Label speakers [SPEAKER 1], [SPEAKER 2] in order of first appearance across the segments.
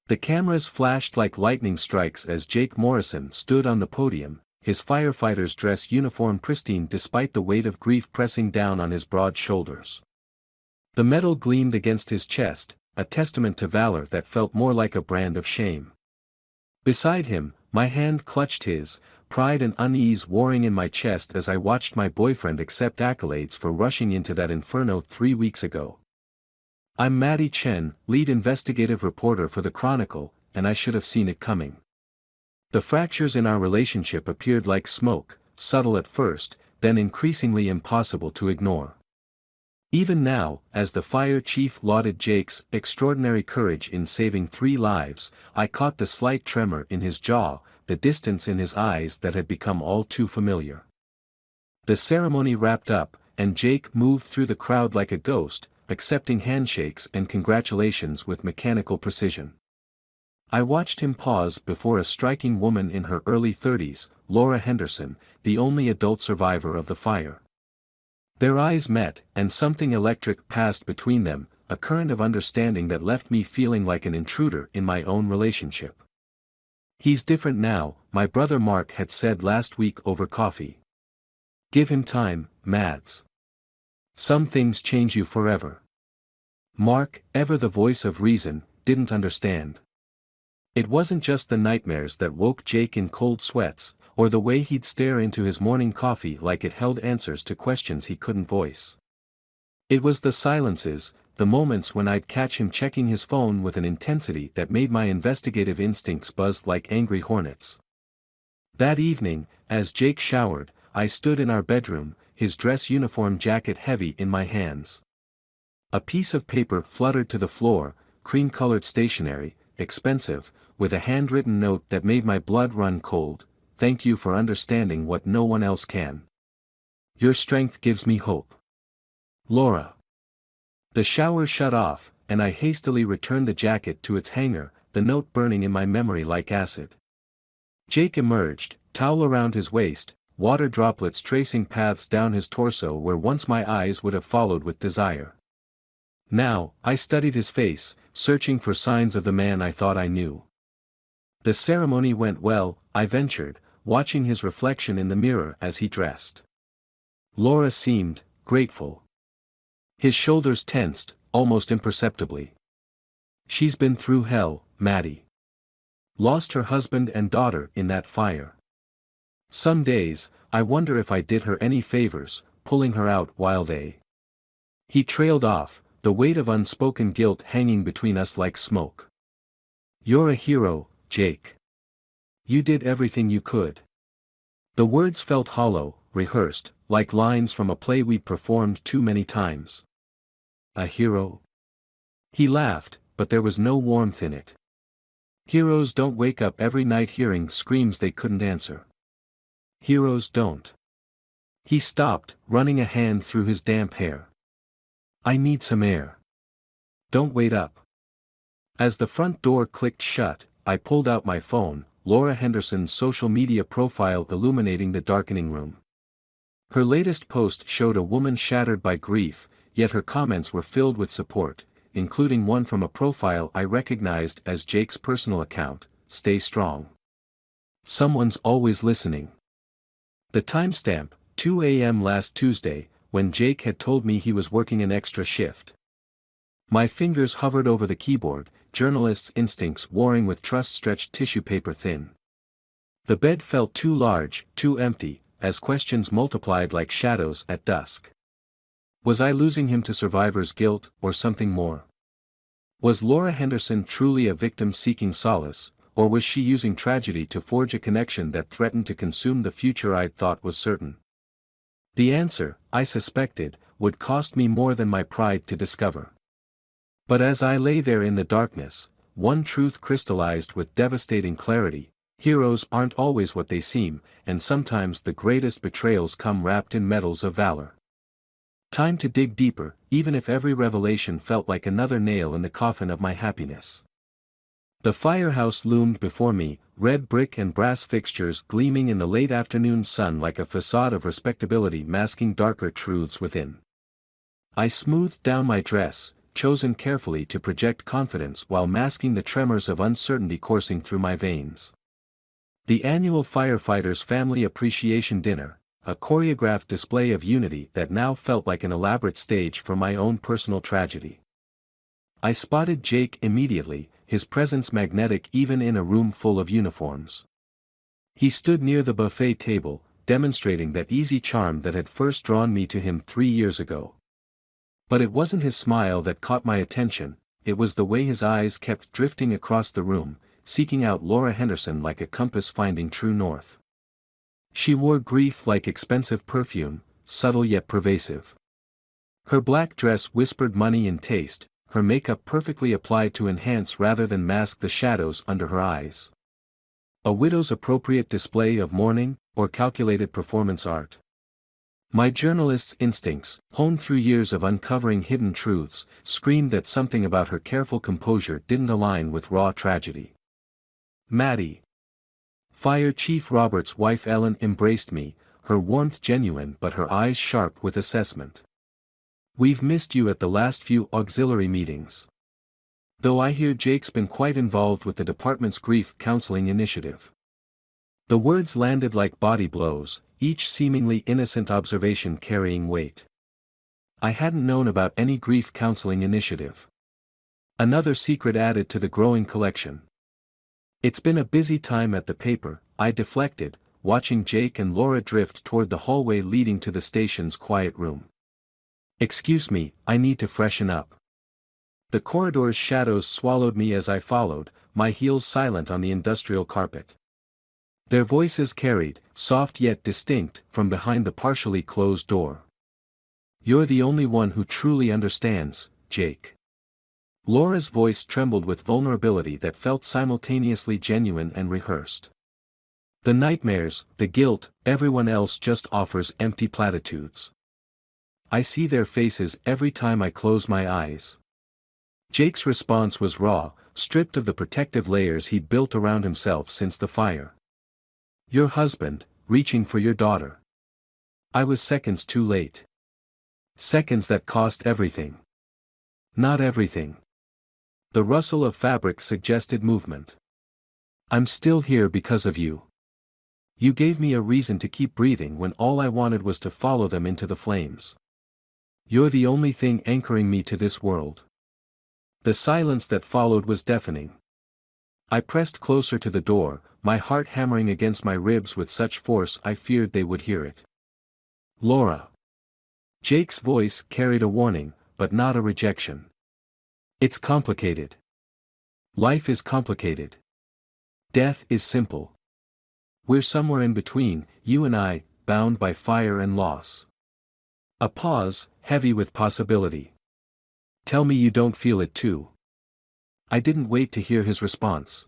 [SPEAKER 1] The cameras flashed like lightning strikes as Jake Morrison stood on the podium, his firefighter's dress uniform pristine despite the weight of grief pressing down on his broad shoulders. The medal gleamed against his chest, a testament to valor that felt more like a brand of shame. Beside him, my hand clutched his, pride and unease warring in my chest as I watched my boyfriend accept accolades for rushing into that inferno 3 weeks ago. I'm Maddie Chen, lead investigative reporter for the Chronicle, and I should have seen it coming. The fractures in our relationship appeared like smoke, subtle at first, then increasingly impossible to ignore. Even now, as the fire chief lauded Jake's extraordinary courage in saving 3 lives, I caught the slight tremor in his jaw, the distance in his eyes that had become all too familiar. The ceremony wrapped up, and Jake moved through the crowd like a ghost, accepting handshakes and congratulations with mechanical precision. I watched him pause before a striking woman in her early 30s, Laura Henderson, the only adult survivor of the fire. Their eyes met, and something electric passed between them, a current of understanding that left me feeling like an intruder in my own relationship. "He's different now," my brother Mark had said last week over coffee. "Give him time, Mads. Some things change you forever." Mark, ever the voice of reason, didn't understand. It wasn't just the nightmares that woke Jake in cold sweats, or the way he'd stare into his morning coffee like it held answers to questions he couldn't voice. It was the silences, the moments when I'd catch him checking his phone with an intensity that made my investigative instincts buzz like angry hornets. That evening, as Jake showered, I stood in our bedroom, his dress uniform jacket heavy in my hands. A piece of paper fluttered to the floor, cream-colored stationery, expensive, with a handwritten note that made my blood run cold. "Thank you for understanding what no one else can. Your strength gives me hope. Laura." The shower shut off, and I hastily returned the jacket to its hanger, the note burning in my memory like acid. Jake emerged, towel around his waist, water droplets tracing paths down his torso where once my eyes would have followed with desire. Now, I studied his face, searching for signs of the man I thought I knew. The ceremony went well, I ventured, watching his reflection in the mirror as he dressed. Laura seemed grateful. His shoulders tensed, almost imperceptibly. "She's been through hell, Maddie. Lost her husband and daughter in that fire. Some days, I wonder if I did her any favors, pulling her out while they..." He trailed off, the weight of unspoken guilt hanging between us like smoke. "You're a hero, Jake. You did everything you could." The words felt hollow, rehearsed, like lines from a play we'd performed too many times. "A hero?" He laughed, but there was no warmth in it. "Heroes don't wake up every night hearing screams they couldn't answer. Heroes don't." He stopped, running a hand through his damp hair. "I need some air. Don't wait up." As the front door clicked shut, I pulled out my phone, Laura Henderson's social media profile illuminating the darkening room. Her latest post showed a woman shattered by grief, yet her comments were filled with support, including one from a profile I recognized as Jake's personal account. "Stay strong. Someone's always listening." The timestamp, 2 a.m. last Tuesday, when Jake had told me he was working an extra shift. My fingers hovered over the keyboard, journalist's instincts warring with trust stretched tissue paper thin. The bed felt too large, too empty, as questions multiplied like shadows at dusk. Was I losing him to survivor's guilt, or something more? Was Laura Henderson truly a victim seeking solace, or was she using tragedy to forge a connection that threatened to consume the future I'd thought was certain? The answer, I suspected, would cost me more than my pride to discover. But as I lay there in the darkness, one truth crystallized with devastating clarity: heroes aren't always what they seem, and sometimes the greatest betrayals come wrapped in medals of valor. Time to dig deeper, even if every revelation felt like another nail in the coffin of my happiness. The firehouse loomed before me, red brick and brass fixtures gleaming in the late afternoon sun like a facade of respectability masking darker truths within. I smoothed down my dress, chosen carefully to project confidence while masking the tremors of uncertainty coursing through my veins. The annual Firefighters Family Appreciation Dinner, a choreographed display of unity that now felt like an elaborate stage for my own personal tragedy. I spotted Jake immediately, his presence magnetic even in a room full of uniforms. He stood near the buffet table, demonstrating that easy charm that had first drawn me to him 3 years ago. But it wasn't his smile that caught my attention, it was the way his eyes kept drifting across the room, seeking out Laura Henderson like a compass finding true north. She wore grief like expensive perfume, subtle yet pervasive. Her black dress whispered money and taste, her makeup perfectly applied to enhance rather than mask the shadows under her eyes. A widow's appropriate display of mourning, or calculated performance art. My journalist's instincts, honed through years of uncovering hidden truths, screamed that something about her careful composure didn't align with raw tragedy. Maddie. Fire Chief Robert's wife Ellen embraced me, her warmth genuine but her eyes sharp with assessment. We've missed you at the last few auxiliary meetings. Though I hear Jake's been quite involved with the department's grief counseling initiative. The words landed like body blows, each seemingly innocent observation carrying weight. I hadn't known about any grief counseling initiative. Another secret added to the growing collection. It's been a busy time at the paper, I deflected, watching Jake and Laura drift toward the hallway leading to the station's quiet room. Excuse me, I need to freshen up. The corridor's shadows swallowed me as I followed, my heels silent on the industrial carpet. Their voices carried, soft yet distinct, from behind the partially closed door. You're the only one who truly understands, Jake. Laura's voice trembled with vulnerability that felt simultaneously genuine and rehearsed. The nightmares, the guilt, everyone else just offers empty platitudes. I see their faces every time I close my eyes. Jake's response was raw, stripped of the protective layers he'd built around himself since the fire. Your husband, reaching for your daughter. I was seconds too late. Seconds that cost everything. Not everything. The rustle of fabric suggested movement. I'm still here because of you. You gave me a reason to keep breathing when all I wanted was to follow them into the flames. You're the only thing anchoring me to this world. The silence that followed was deafening. I pressed closer to the door, my heart hammering against my ribs with such force I feared they would hear it. Laura. Jake's voice carried a warning, but not a rejection. It's complicated. Life is complicated. Death is simple. We're somewhere in between, you and I, bound by fire and loss. A pause, heavy with possibility. Tell me you don't feel it too. I didn't wait to hear his response.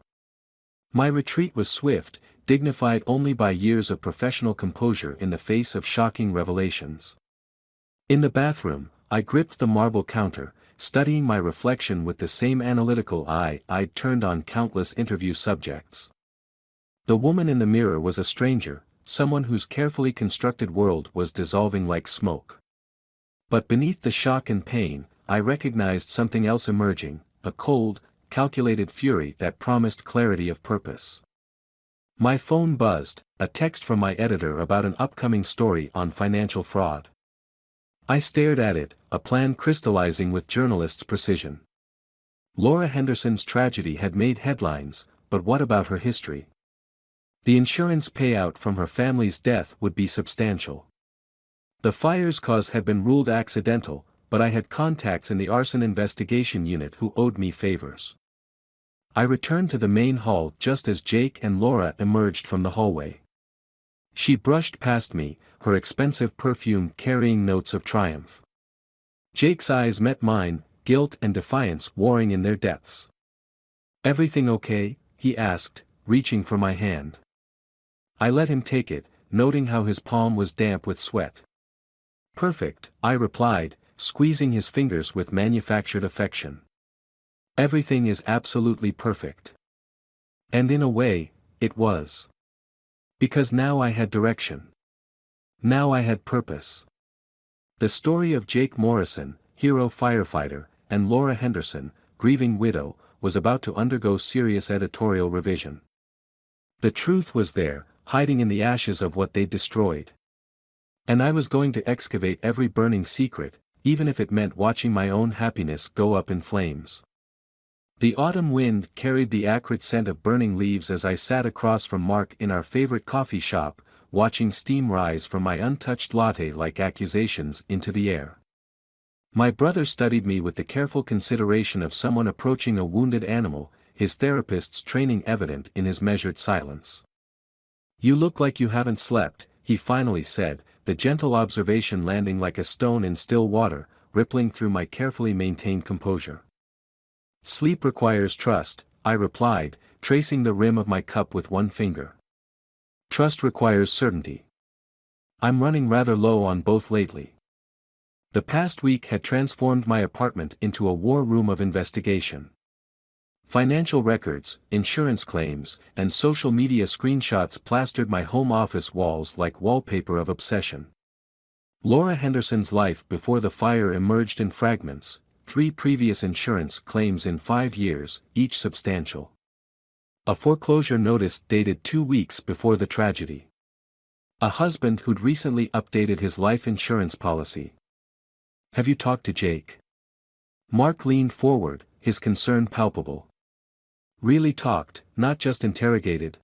[SPEAKER 1] My retreat was swift, dignified only by years of professional composure in the face of shocking revelations. In the bathroom, I gripped the marble counter, studying my reflection with the same analytical eye I'd turned on countless interview subjects. The woman in the mirror was a stranger, someone whose carefully constructed world was dissolving like smoke. But beneath the shock and pain, I recognized something else emerging, a cold, calculated fury that promised clarity of purpose. My phone buzzed, a text from my editor about an upcoming story on financial fraud. I stared at it, a plan crystallizing with journalist's precision. Laura Henderson's tragedy had made headlines, but what about her history? The insurance payout from her family's death would be substantial. The fire's cause had been ruled accidental, but I had contacts in the arson investigation unit who owed me favors. I returned to the main hall just as Jake and Laura emerged from the hallway. She brushed past me, her expensive perfume carrying notes of triumph. Jake's eyes met mine, guilt and defiance warring in their depths. Everything okay? He asked, reaching for my hand. I let him take it, noting how his palm was damp with sweat. Perfect, I replied, squeezing his fingers with manufactured affection. Everything is absolutely perfect. And in a way, it was. Because now I had direction. Now I had purpose. The story of Jake Morrison, hero firefighter, and Laura Henderson, Grieving Widow, was about to undergo serious editorial revision. The truth was there, hiding in the ashes of what they'd destroyed. And I was going to excavate every burning secret, even if it meant watching my own happiness go up in flames. The autumn wind carried the acrid scent of burning leaves as I sat across from Mark in our favorite coffee shop, watching steam rise from my untouched latte like accusations into the air. My brother studied me with the careful consideration of someone approaching a wounded animal, his therapist's training evident in his measured silence. "You look like you haven't slept," he finally said, the gentle observation landing like a stone in still water, rippling through my carefully maintained composure. "Sleep requires trust," I replied, tracing the rim of my cup with one finger. "Trust requires certainty. I'm running rather low on both lately." The past week had transformed my apartment into a war room of investigation. Financial records, insurance claims, and social media screenshots plastered my home office walls like wallpaper of obsession. Laura Henderson's life before the fire emerged in fragments, 3 previous insurance claims in 5 years, each substantial. A foreclosure notice dated 2 weeks before the tragedy. A husband who'd recently updated his life insurance policy. "Have you talked to Jake?" Mark leaned forward, his concern palpable. "Really talked, not just interrogated?"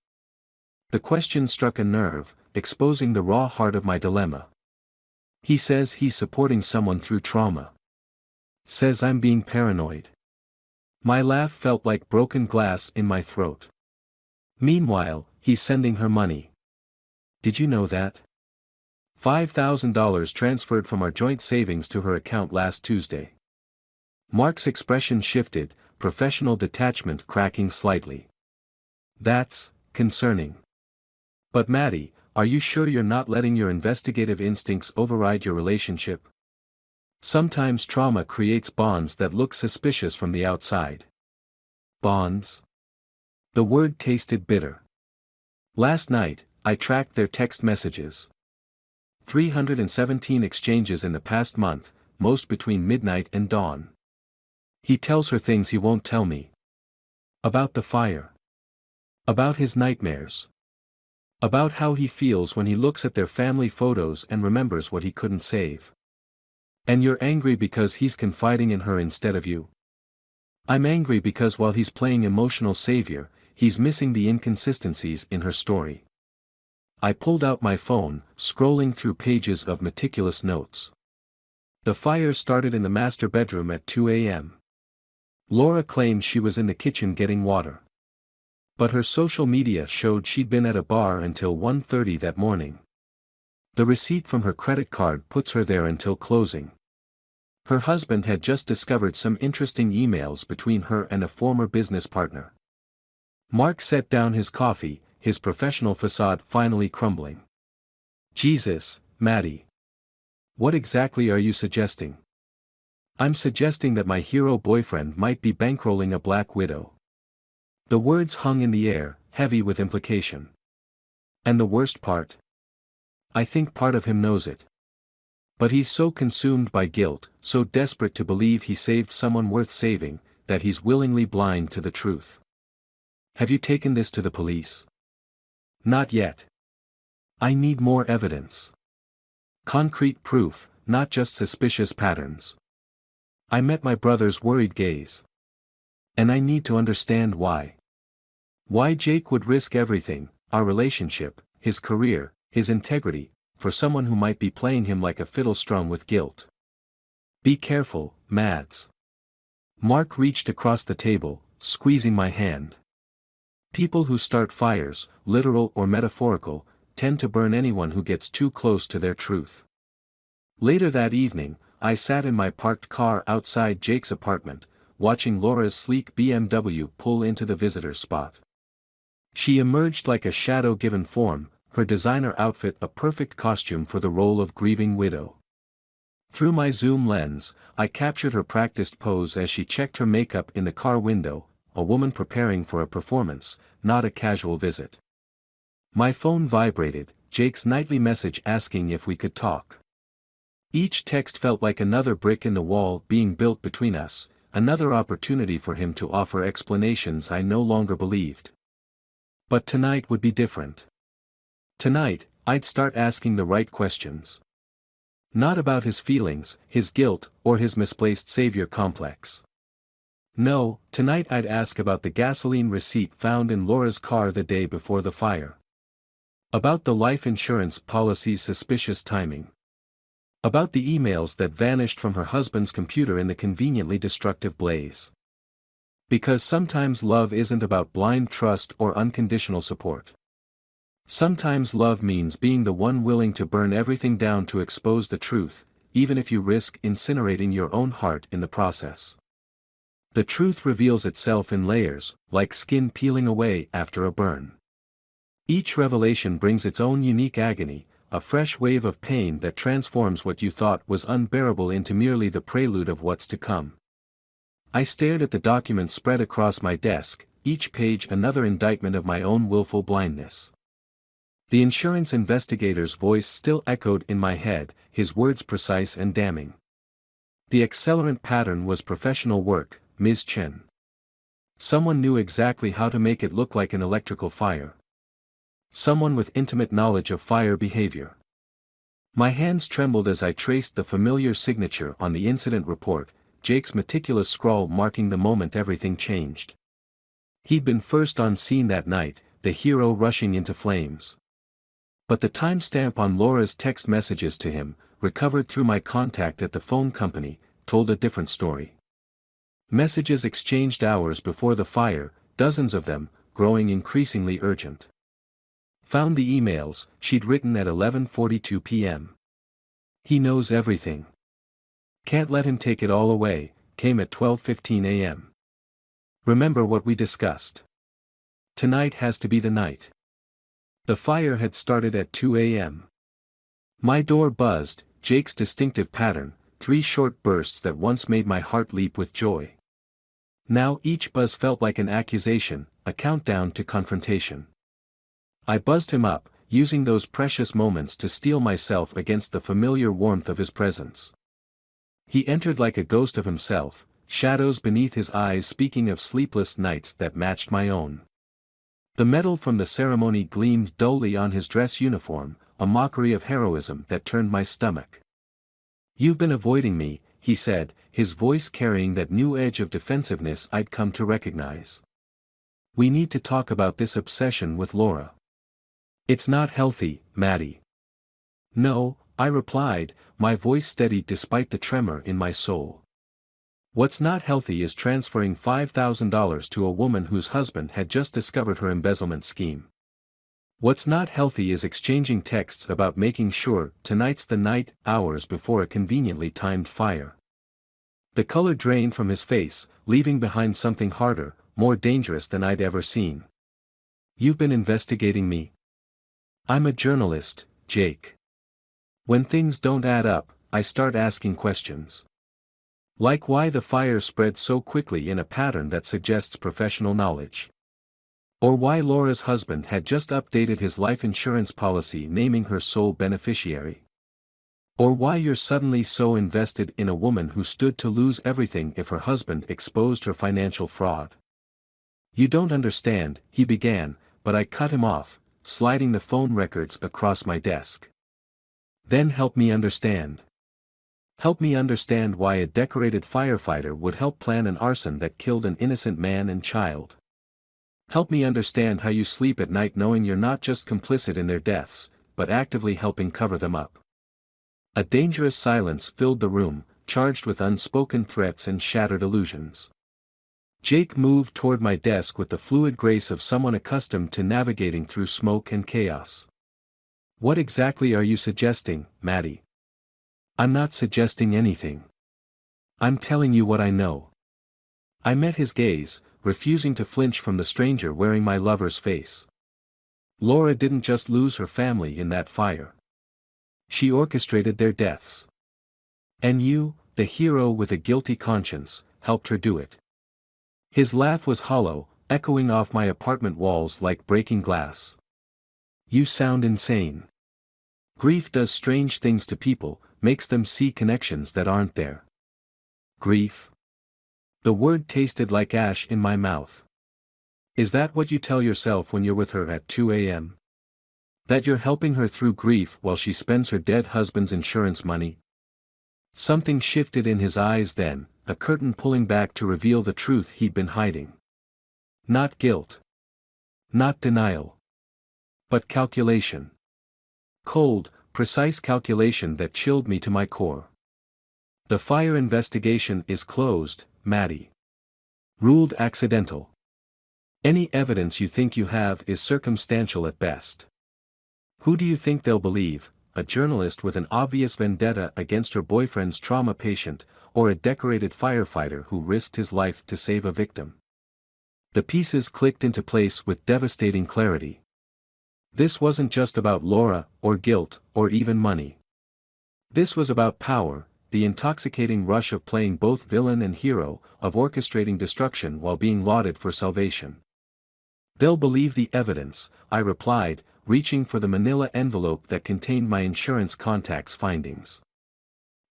[SPEAKER 1] The question struck a nerve, exposing the raw heart of my dilemma. "He says he's supporting someone through trauma. Says I'm being paranoid." My laugh felt like broken glass in my throat. "Meanwhile, he's sending her money. Did you know that? $5,000 transferred from our joint savings to her account last Tuesday." Mark's expression shifted, professional detachment cracking slightly. "That's concerning. But Maddie, are you sure you're not letting your investigative instincts override your relationship? Sometimes trauma creates bonds that look suspicious from the outside." "Bonds?" The word tasted bitter. "Last night, I tracked their text messages. 317 exchanges in the past month, most between midnight and dawn. He tells her things he won't tell me. About the fire. About his nightmares. About how he feels when he looks at their family photos and remembers what he couldn't save. And you're angry because he's confiding in her instead of you?" "I'm angry because while he's playing emotional savior, he's missing the inconsistencies in her story." I pulled out my phone, scrolling through pages of meticulous notes. The fire started in the master bedroom at 2 a.m. Laura claimed she was in the kitchen getting water. But her social media showed she'd been at a bar until 1:30 that morning. The receipt from her credit card puts her there until closing. Her husband had just discovered some interesting emails between her and a former business partner. Mark set down his coffee, his professional facade finally crumbling. "Jesus, Maddie. What exactly are you suggesting?" "I'm suggesting that my hero boyfriend might be bankrolling a black widow." The words hung in the air, heavy with implication. "And the worst part? I think part of him knows it. But he's so consumed by guilt, so desperate to believe he saved someone worth saving, that he's willingly blind to the truth." "Have you taken this to the police?" "Not yet. I need more evidence. Concrete proof, not just suspicious patterns." I met my brother's worried gaze. "And I need to understand why. Why Jake would risk everything, our relationship, his career, his integrity, for someone who might be playing him like a fiddle strung with guilt." "Be careful, Mads." Mark reached across the table, squeezing my hand. "People who start fires, literal or metaphorical, tend to burn anyone who gets too close to their truth." Later that evening, I sat in my parked car outside Jake's apartment, watching Laura's sleek BMW pull into the visitor's spot. She emerged like a shadow given form, her designer outfit a perfect costume for the role of grieving widow. Through my zoom lens, I captured her practiced pose as she checked her makeup in the car window, a woman preparing for a performance, not a casual visit. My phone vibrated, Jake's nightly message asking if we could talk. Each text felt like another brick in the wall being built between us, another opportunity for him to offer explanations I no longer believed. But tonight would be different. Tonight, I'd start asking the right questions. Not about his feelings, his guilt, or his misplaced savior complex. No, tonight I'd ask about the gasoline receipt found in Laura's car the day before the fire. About the life insurance policy's suspicious timing. About the emails that vanished from her husband's computer in the conveniently destructive blaze. Because sometimes love isn't about blind trust or unconditional support. Sometimes love means being the one willing to burn everything down to expose the truth, even if you risk incinerating your own heart in the process. The truth reveals itself in layers, like skin peeling away after a burn. Each revelation brings its own unique agony, a fresh wave of pain that transforms what you thought was unbearable into merely the prelude of what's to come. I stared at the documents spread across my desk, each page another indictment of my own willful blindness. The insurance investigator's voice still echoed in my head, his words precise and damning. The accelerant pattern was professional work, Ms. Chen. Someone knew exactly how to make it look like an electrical fire. Someone with intimate knowledge of fire behavior. My hands trembled as I traced the familiar signature on the incident report, Jake's meticulous scrawl marking the moment everything changed. He'd been first on scene that night, the hero rushing into flames. But the timestamp on Laura's text messages to him, recovered through my contact at the phone company, told a different story. Messages exchanged hours before the fire, dozens of them, growing increasingly urgent. Found the emails she'd written at 11:42 p.m. He knows everything. Can't let him take it all away, came at 12:15 a.m. Remember what we discussed. Tonight has to be the night. The fire had started at 2 a.m. My door buzzed, Jake's distinctive pattern, 3 short bursts that once made my heart leap with joy. Now each buzz felt like an accusation, a countdown to confrontation. I buzzed him up, using those precious moments to steel myself against the familiar warmth of his presence. He entered like a ghost of himself, shadows beneath his eyes speaking of sleepless nights that matched my own. The metal from the ceremony gleamed dully on his dress uniform, a mockery of heroism that turned my stomach. "You've been avoiding me," he said, his voice carrying that new edge of defensiveness I'd come to recognize. "We need to talk about this obsession with Laura. It's not healthy, Maddie." "No," I replied, my voice steady despite the tremor in my soul. "What's not healthy is transferring $5,000 to a woman whose husband had just discovered her embezzlement scheme. What's not healthy is exchanging texts about making sure tonight's the night, hours before a conveniently timed fire." The color drained from his face, leaving behind something harder, more dangerous than I'd ever seen. "You've been investigating me?" "I'm a journalist, Jake. When things don't add up, I start asking questions. Like why the fire spread so quickly in a pattern that suggests professional knowledge. Or why Laura's husband had just updated his life insurance policy naming her sole beneficiary. Or why you're suddenly so invested in a woman who stood to lose everything if her husband exposed her financial fraud. "You don't understand," he began, but I cut him off, sliding the phone records across my desk. "Then help me understand. Help me understand why a decorated firefighter would help plan an arson that killed an innocent man and child. Help me understand how you sleep at night knowing you're not just complicit in their deaths, but actively helping cover them up." A dangerous silence filled the room, charged with unspoken threats and shattered illusions. Jake moved toward my desk with the fluid grace of someone accustomed to navigating through smoke and chaos. "What exactly are you suggesting, Maddie?" "I'm not suggesting anything. I'm telling you what I know." I met his gaze, refusing to flinch from the stranger wearing my lover's face. "Laura didn't just lose her family in that fire. She orchestrated their deaths. And you, the hero with a guilty conscience, helped her do it." His laugh was hollow, echoing off my apartment walls like breaking glass. "You sound insane. Grief does strange things to people, makes them see connections that aren't there." "Grief? The word tasted like ash in my mouth. Is that what you tell yourself when you're with her at 2 a.m.? That you're helping her through grief while she spends her dead husband's insurance money? Something shifted in his eyes then, a curtain pulling back to reveal the truth he'd been hiding. Not guilt. Not denial. But calculation. Cold, precise calculation that chilled me to my core. The fire investigation is closed, Maddie. Ruled accidental. Any evidence you think you have is circumstantial at best. Who do you think they'll believe, a journalist with an obvious vendetta against her boyfriend's trauma patient, or a decorated firefighter who risked his life to save a victim? The pieces clicked into place with devastating clarity. This wasn't just about Laura, or guilt, or even money. This was about power, the intoxicating rush of playing both villain and hero, of orchestrating destruction while being lauded for salvation. They'll believe the evidence, I replied, reaching for the manila envelope that contained my insurance contact's findings.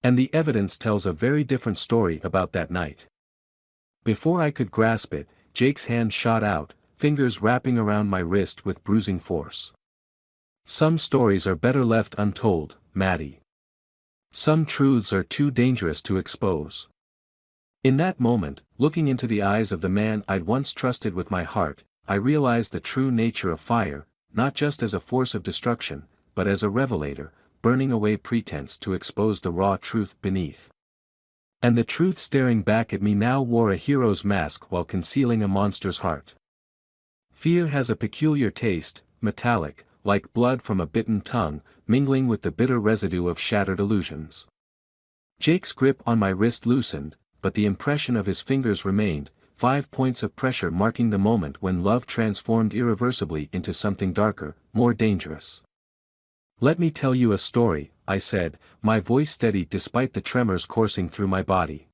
[SPEAKER 1] And the evidence tells a very different story about that night. Before I could grasp it, Jake's hand shot out, fingers wrapping around my wrist with bruising force. Some stories are better left untold, Maddie. Some truths are too dangerous to expose. In that moment, looking into the eyes of the man I'd once trusted with my heart, I realized the true nature of fire, not just as a force of destruction, but as a revelator, burning away pretense to expose the raw truth beneath. And the truth staring back at me now wore a hero's mask while concealing a monster's heart. Fear has a peculiar taste, metallic, like blood from a bitten tongue, mingling with the bitter residue of shattered illusions. Jake's grip on my wrist loosened, but the impression of his fingers remained, 5 points of pressure marking the moment when love transformed irreversibly into something darker, more dangerous. Let me tell you a story, I said, my voice steady despite the tremors coursing through my body.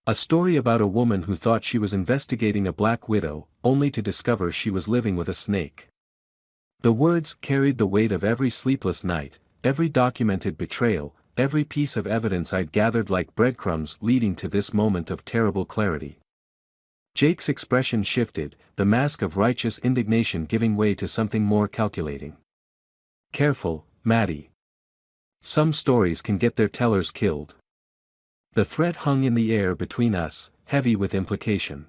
[SPEAKER 1] A story about a woman who thought she was investigating a black widow, only to discover she was living with a snake. The words carried the weight of every sleepless night, every documented betrayal, every piece of evidence I'd gathered like breadcrumbs leading to this moment of terrible clarity. Jake's expression shifted, the mask of righteous indignation giving way to something more calculating. Careful, Maddie. Some stories can get their tellers killed. The threat hung in the air between us, heavy with implication.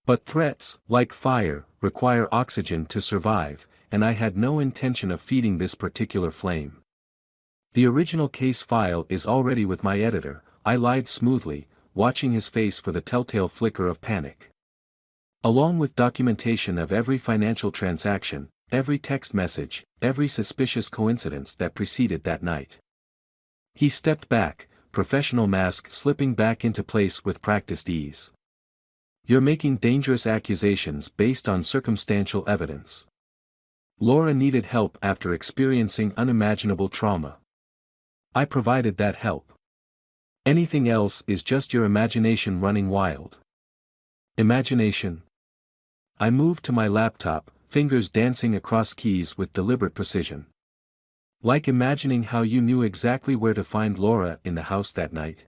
[SPEAKER 1] But threats, like fire, require oxygen to survive, and I had no intention of feeding this particular flame. The original case file is already with my editor, I lied smoothly, watching his face for the telltale flicker of panic. Along with documentation of every financial transaction, every text message, every suspicious coincidence that preceded that night. He stepped back, professional mask slipping back into place with practiced ease. You're making dangerous accusations based on circumstantial evidence. Laura needed help after experiencing unimaginable trauma. I provided that help. Anything else is just your imagination running wild. Imagination. I moved to my laptop, fingers dancing across keys with deliberate precision. Like imagining how you knew exactly where to find Laura in the house that night.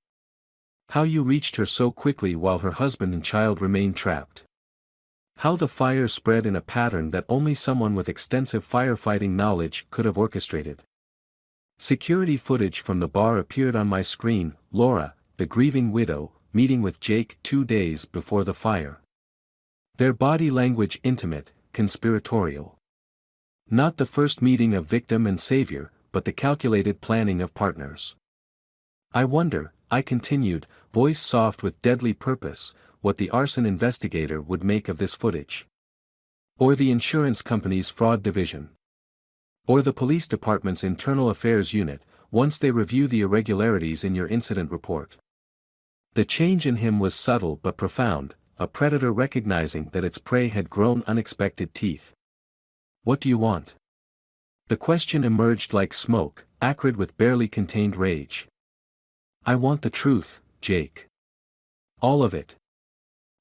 [SPEAKER 1] How you reached her so quickly while her husband and child remained trapped. How the fire spread in a pattern that only someone with extensive firefighting knowledge could have orchestrated. Security footage from the bar appeared on my screen, Laura, the grieving widow, meeting with Jake 2 days before the fire. Their body language intimate, conspiratorial. Not the first meeting of victim and savior, but the calculated planning of partners. I wonder, I continued, voice soft with deadly purpose, what the arson investigator would make of this footage. Or the insurance company's fraud division. Or the police department's internal affairs unit, once they review the irregularities in your incident report. The change in him was subtle but profound, a predator recognizing that its prey had grown unexpected teeth. What do you want? The question emerged like smoke, acrid with barely contained rage. I want the truth, Jake. All of it.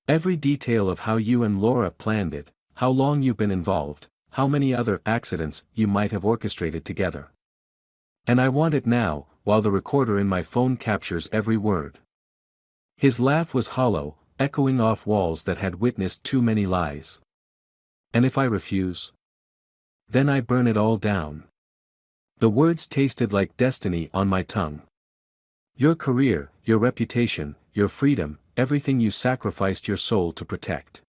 [SPEAKER 1] Every detail of how you and Laura planned it, how long you've been involved, how many other accidents you might have orchestrated together. And I want it now, while the recorder in my phone captures every word. His laugh was hollow, echoing off walls that had witnessed too many lies. And if I refuse? Then I burn it all down. The words tasted like destiny on my tongue. Your career, your reputation, your freedom, everything you sacrificed your soul to protect.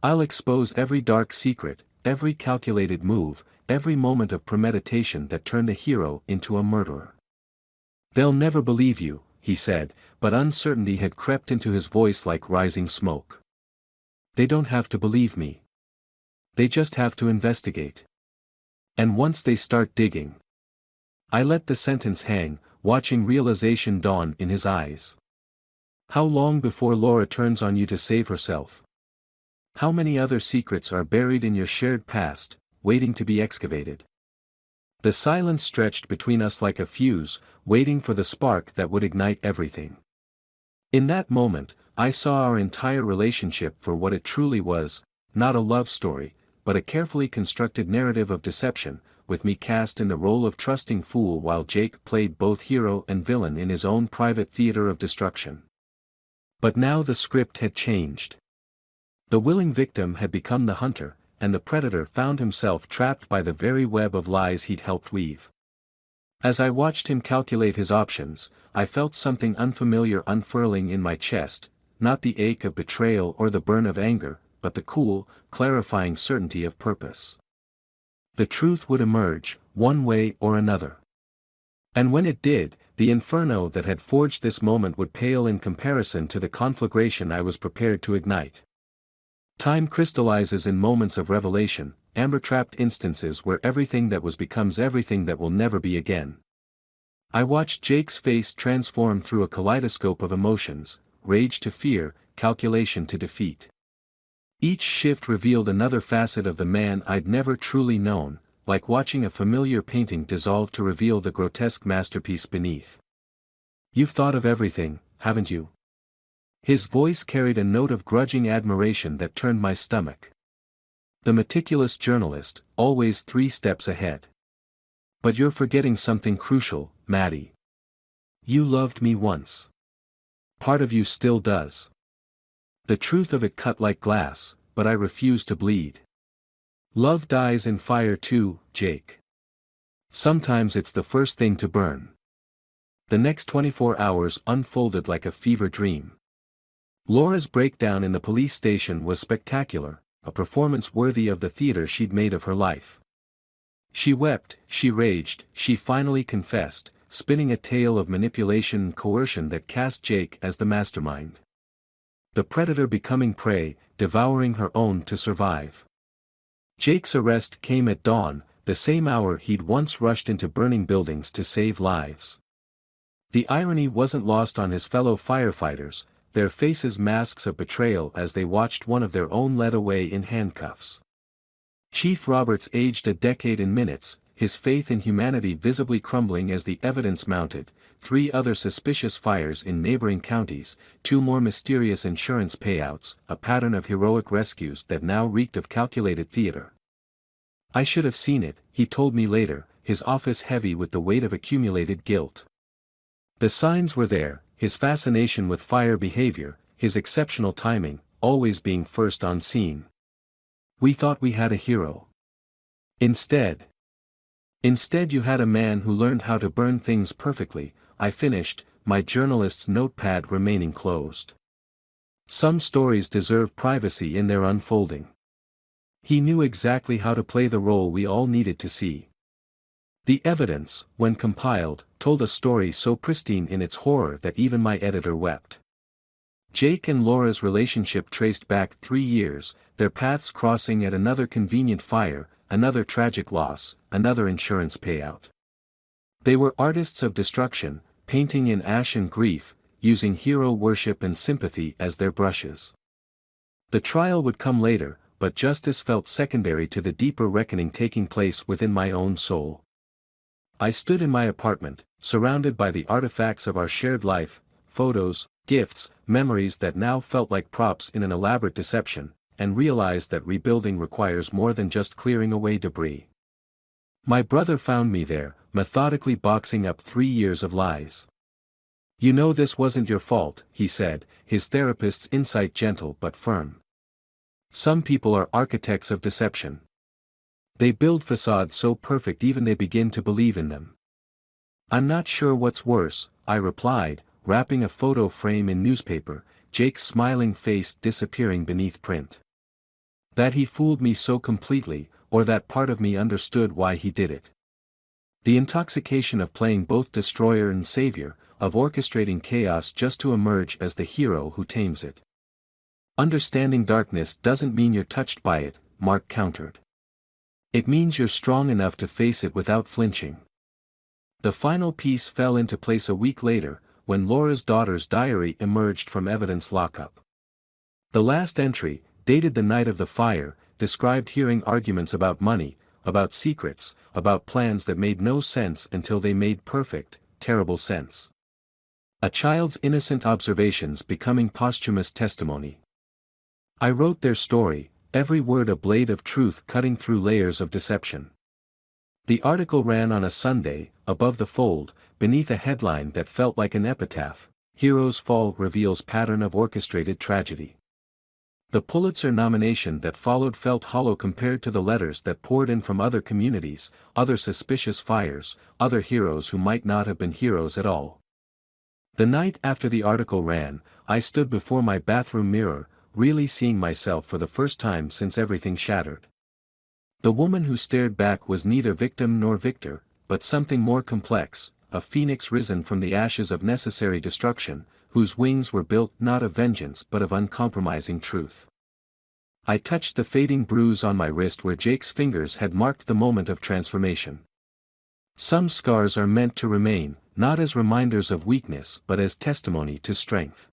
[SPEAKER 1] I'll expose every dark secret, every calculated move, every moment of premeditation that turned a hero into a murderer. They'll never believe you, he said, but uncertainty had crept into his voice like rising smoke. They don't have to believe me. They just have to investigate. And once they start digging. I let the sentence hang, watching realization dawn in his eyes. How long before Laura turns on you to save herself? How many other secrets are buried in your shared past, waiting to be excavated? The silence stretched between us like a fuse, waiting for the spark that would ignite everything. In that moment, I saw our entire relationship for what it truly was, not a love story, but a carefully constructed narrative of deception, with me cast in the role of trusting fool while Jake played both hero and villain in his own private theater of destruction. But now the script had changed. The willing victim had become the hunter, and the predator found himself trapped by the very web of lies he'd helped weave. As I watched him calculate his options, I felt something unfamiliar unfurling in my chest, not the ache of betrayal or the burn of anger, but the cool, clarifying certainty of purpose. The truth would emerge, one way or another. And when it did, the inferno that had forged this moment would pale in comparison to the conflagration I was prepared to ignite. Time crystallizes in moments of revelation, amber-trapped instances where everything that was becomes everything that will never be again. I watched Jake's face transform through a kaleidoscope of emotions, rage to fear, calculation to defeat. Each shift revealed another facet of the man I'd never truly known, like watching a familiar painting dissolve to reveal the grotesque masterpiece beneath. You've thought of everything, haven't you? His voice carried a note of grudging admiration that turned my stomach. The meticulous journalist, always 3 steps ahead. But you're forgetting something crucial, Maddie. You loved me once. Part of you still does. The truth of it cut like glass, but I refuse to bleed. Love dies in fire too, Jake. Sometimes it's the first thing to burn. The next 24 hours unfolded like a fever dream. Laura's breakdown in the police station was spectacular, a performance worthy of the theater she'd made of her life. She wept, she raged, she finally confessed, spinning a tale of manipulation and coercion that cast Jake as the mastermind. The predator becoming prey, devouring her own to survive. Jake's arrest came at dawn, the same hour he'd once rushed into burning buildings to save lives. The irony wasn't lost on his fellow firefighters, their faces masks of betrayal as they watched one of their own led away in handcuffs. Chief Roberts aged a decade in minutes, his faith in humanity visibly crumbling as the evidence mounted, 3 other suspicious fires in neighboring counties, 2 more mysterious insurance payouts, a pattern of heroic rescues that now reeked of calculated theater. I should have seen it, he told me later, his office heavy with the weight of accumulated guilt. The signs were there, his fascination with fire behavior, his exceptional timing, always being first on scene. We thought we had a hero. Instead you had a man who learned how to burn things perfectly, I finished, my journalist's notepad remaining closed. Some stories deserve privacy in their unfolding. He knew exactly how to play the role we all needed to see. The evidence, when compiled, told a story so pristine in its horror that even my editor wept. Jake and Laura's relationship traced back 3 years, their paths crossing at another convenient fire, another tragic loss, another insurance payout. They were artists of destruction, painting in ash and grief, using hero worship and sympathy as their brushes. The trial would come later, but justice felt secondary to the deeper reckoning taking place within my own soul. I stood in my apartment, surrounded by the artifacts of our shared life, photos, gifts, memories that now felt like props in an elaborate deception, and realized that rebuilding requires more than just clearing away debris. My brother found me there, methodically boxing up 3 years of lies. "You know this wasn't your fault," he said, his therapist's insight gentle but firm. "Some people are architects of deception. They build facades so perfect even they begin to believe in them." "I'm not sure what's worse," I replied, wrapping a photo frame in newspaper, Jake's smiling face disappearing beneath print. "That he fooled me so completely, or that part of me understood why he did it. The intoxication of playing both destroyer and savior, of orchestrating chaos just to emerge as the hero who tames it." "Understanding darkness doesn't mean you're touched by it," Mark countered. "It means you're strong enough to face it without flinching." The final piece fell into place a week later, when Laura's daughter's diary emerged from evidence lockup. The last entry, dated the night of the fire, described hearing arguments about money, about secrets, about plans that made no sense until they made perfect, terrible sense. A child's innocent observations becoming posthumous testimony. I wrote their story, every word a blade of truth cutting through layers of deception. The article ran on a Sunday, above the fold, beneath a headline that felt like an epitaph: "Hero's Fall Reveals Pattern of Orchestrated Tragedy." The Pulitzer nomination that followed felt hollow compared to the letters that poured in from other communities, other suspicious fires, other heroes who might not have been heroes at all. The night after the article ran, I stood before my bathroom mirror, really seeing myself for the first time since everything shattered. The woman who stared back was neither victim nor victor, but something more complex, a phoenix risen from the ashes of necessary destruction, whose wings were built not of vengeance but of uncompromising truth. I touched the fading bruise on my wrist where Jake's fingers had marked the moment of transformation. Some scars are meant to remain, not as reminders of weakness but as testimony to strength.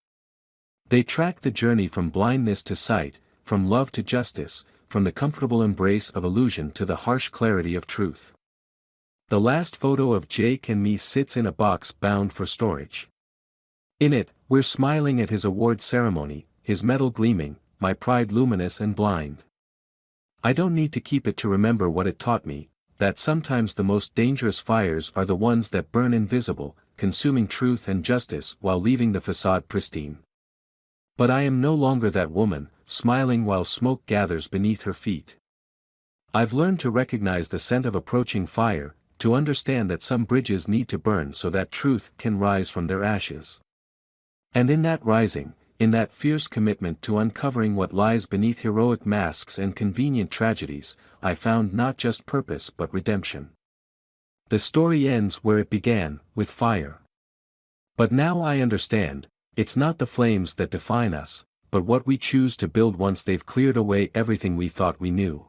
[SPEAKER 1] They track the journey from blindness to sight, from love to justice, from the comfortable embrace of illusion to the harsh clarity of truth. The last photo of Jake and me sits in a box bound for storage. In it, we're smiling at his award ceremony, his medal gleaming, my pride luminous and blind. I don't need to keep it to remember what it taught me, that sometimes the most dangerous fires are the ones that burn invisible, consuming truth and justice while leaving the facade pristine. But I am no longer that woman, smiling while smoke gathers beneath her feet. I've learned to recognize the scent of approaching fire, to understand that some bridges need to burn so that truth can rise from their ashes. And in that rising, in that fierce commitment to uncovering what lies beneath heroic masks and convenient tragedies, I found not just purpose but redemption. The story ends where it began, with fire. But now I understand, it's not the flames that define us, but what we choose to build once they've cleared away everything we thought we knew.